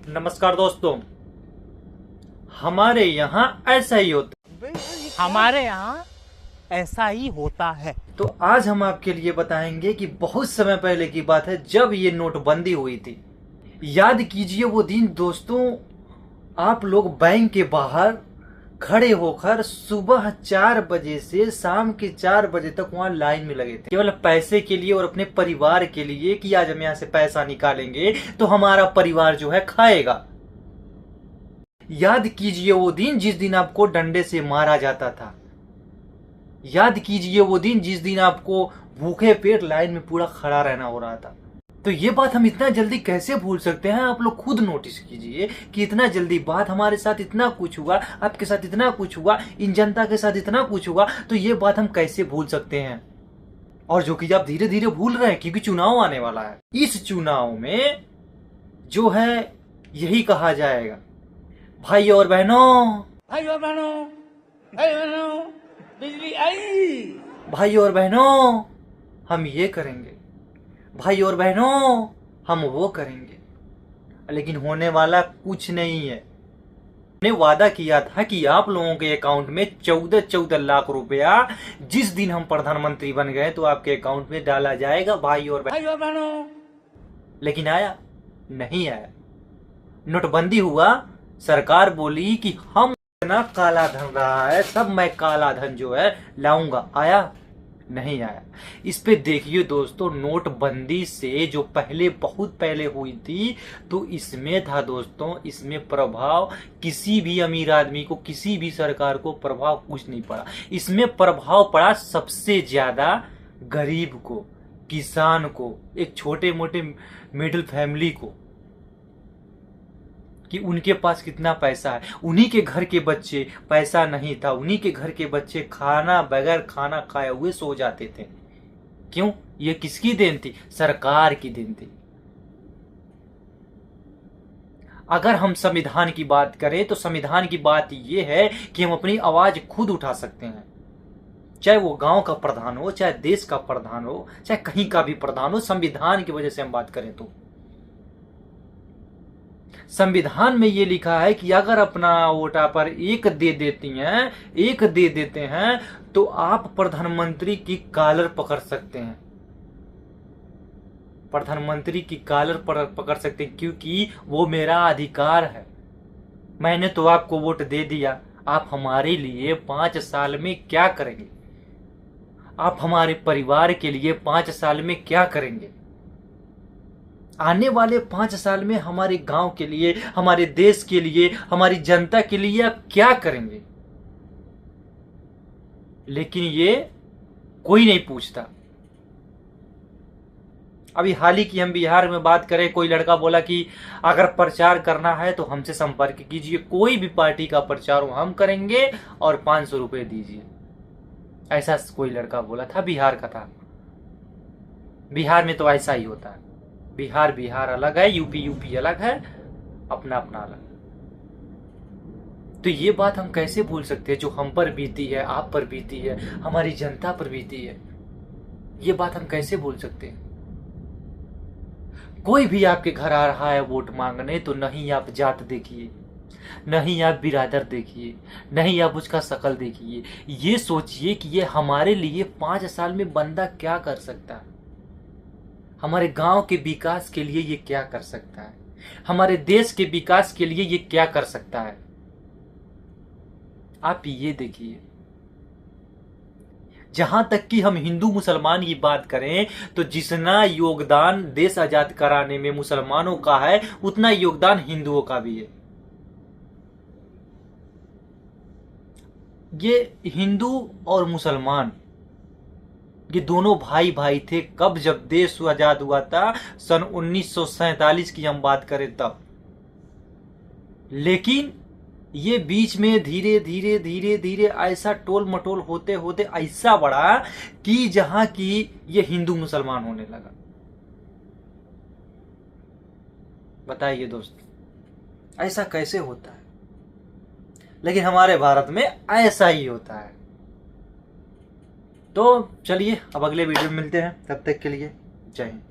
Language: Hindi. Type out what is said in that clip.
नमस्कार दोस्तों, हमारे यहाँ ऐसा ही होता हमारे यहाँ ऐसा ही होता है। तो आज हम आपके लिए बताएंगे कि बहुत समय पहले की बात है जब ये नोटबंदी हुई थी। याद कीजिए वो दिन दोस्तों, आप लोग बैंक के बाहर खड़े होकर सुबह 4 बजे से शाम के 4 बजे तक वहां लाइन में लगे थे, केवल पैसे के लिए और अपने परिवार के लिए कि आज हम यहाँ से पैसा निकालेंगे तो हमारा परिवार जो है खाएगा। याद कीजिए वो दिन जिस दिन आपको डंडे से मारा जाता था। याद कीजिए वो दिन जिस दिन आपको भूखे पेट लाइन में पूरा खड़ा रहना हो रहा था। तो ये बात हम इतना जल्दी कैसे भूल सकते हैं? आप लोग खुद नोटिस कीजिए कि इतना जल्दी बात हमारे साथ इतना कुछ हुआ, आपके साथ इतना कुछ हुआ, इन जनता के साथ इतना कुछ हुआ, तो ये बात हम कैसे भूल सकते हैं? और जो कि आप धीरे धीरे भूल रहे हैं क्योंकि चुनाव आने वाला है। इस चुनाव में जो है यही कहा जाएगा, भाई और बहनों, बिजली आई। भाई और बहनों, हम ये करेंगे, भाई और बहनों, हम वो करेंगे, लेकिन होने वाला कुछ नहीं है। ने वादा किया था कि आप लोगों के अकाउंट में 14 लाख रुपया जिस दिन हम प्रधानमंत्री बन गए तो आपके अकाउंट में डाला जाएगा, भाई और बहनों। लेकिन आया नहीं आया। नोटबंदी हुआ, सरकार बोली कि हम इतना काला धन रहा है, सब मैं काला धन जो है लाऊंगा। आया नहीं आया। इस पे देखिए दोस्तों, नोटबंदी से जो पहले बहुत पहले हुई थी तो इसमें था दोस्तों, इसमें प्रभाव किसी भी अमीर आदमी को, किसी भी सरकार को प्रभाव कुछ नहीं पड़ा। इसमें प्रभाव पड़ा सबसे ज्यादा गरीब को, किसान को, एक छोटे मोटे मिडिल फैमिली को, कि उनके पास कितना पैसा है। उन्हीं के घर के बच्चे, पैसा नहीं था, उन्हीं के घर के बच्चे खाना बगैर खाना खाए हुए सो जाते थे। क्यों? ये किसकी देन थी? सरकार की देन थी। अगर हम संविधान की बात करें तो संविधान की बात यह है कि हम अपनी आवाज खुद उठा सकते हैं, चाहे वो गांव का प्रधान हो, चाहे देश का प्रधान हो, चाहे कहीं का भी प्रधान हो। संविधान की वजह से हम बात करें तो संविधान में ये लिखा है कि अगर अपना वोटा पर एक दे देते हैं तो आप प्रधानमंत्री की कॉलर पकड़ सकते हैं। प्रधानमंत्री की कॉलर पकड़ सकते हैं क्योंकि वो मेरा अधिकार है। मैंने तो आपको वोट दे दिया, आप हमारे लिए 5 साल में क्या करेंगे? आप हमारे परिवार के लिए 5 साल में क्या करेंगे? आने वाले 5 साल में हमारे गांव के लिए, हमारे देश के लिए, हमारी जनता के लिए आप क्या करेंगे? लेकिन ये कोई नहीं पूछता। अभी हाल ही की हम बिहार में बात करें, कोई लड़का बोला कि अगर प्रचार करना है तो हमसे संपर्क कीजिए, कोई भी पार्टी का प्रचार हो हम करेंगे और 500 रुपए दीजिए। ऐसा कोई लड़का बोला था, बिहार का था। बिहार में तो ऐसा ही होता है। बिहार अलग है, यूपी अलग है, अपना अपना अलग। तो ये बात हम कैसे भूल सकते हैं जो हम पर बीती है, आप पर बीती है, हमारी जनता पर बीती है? ये बात हम कैसे भूल सकते हैं? कोई भी आपके घर आ रहा है वोट मांगने तो नहीं आप जात देखिए, नहीं आप बिरादर देखिए, नहीं आप उसका शकल देखिए, ये सोचिए कि ये हमारे लिए 5 साल में बंदा क्या कर सकता है, हमारे गांव के विकास के लिए ये क्या कर सकता है, हमारे देश के विकास के लिए ये क्या कर सकता है। आप ये देखिए, जहां तक कि हम हिंदू मुसलमान की बात करें तो जितना योगदान देश आजाद कराने में मुसलमानों का है उतना योगदान हिंदुओं का भी है। ये हिंदू और मुसलमान ये दोनों भाई भाई थे। कब? जब देश आजाद हुआ था, सन 1947 की हम बात करें तब। लेकिन ये बीच में धीरे धीरे ऐसा टोल मटोल होते होते ऐसा बढ़ा कि जहां की ये हिंदू मुसलमान होने लगा। बताइए दोस्त, ऐसा कैसे होता है? लेकिन हमारे भारत में ऐसा ही होता है। तो चलिए अब अगले वीडियो में मिलते हैं, तब तक के लिए जय हिंद।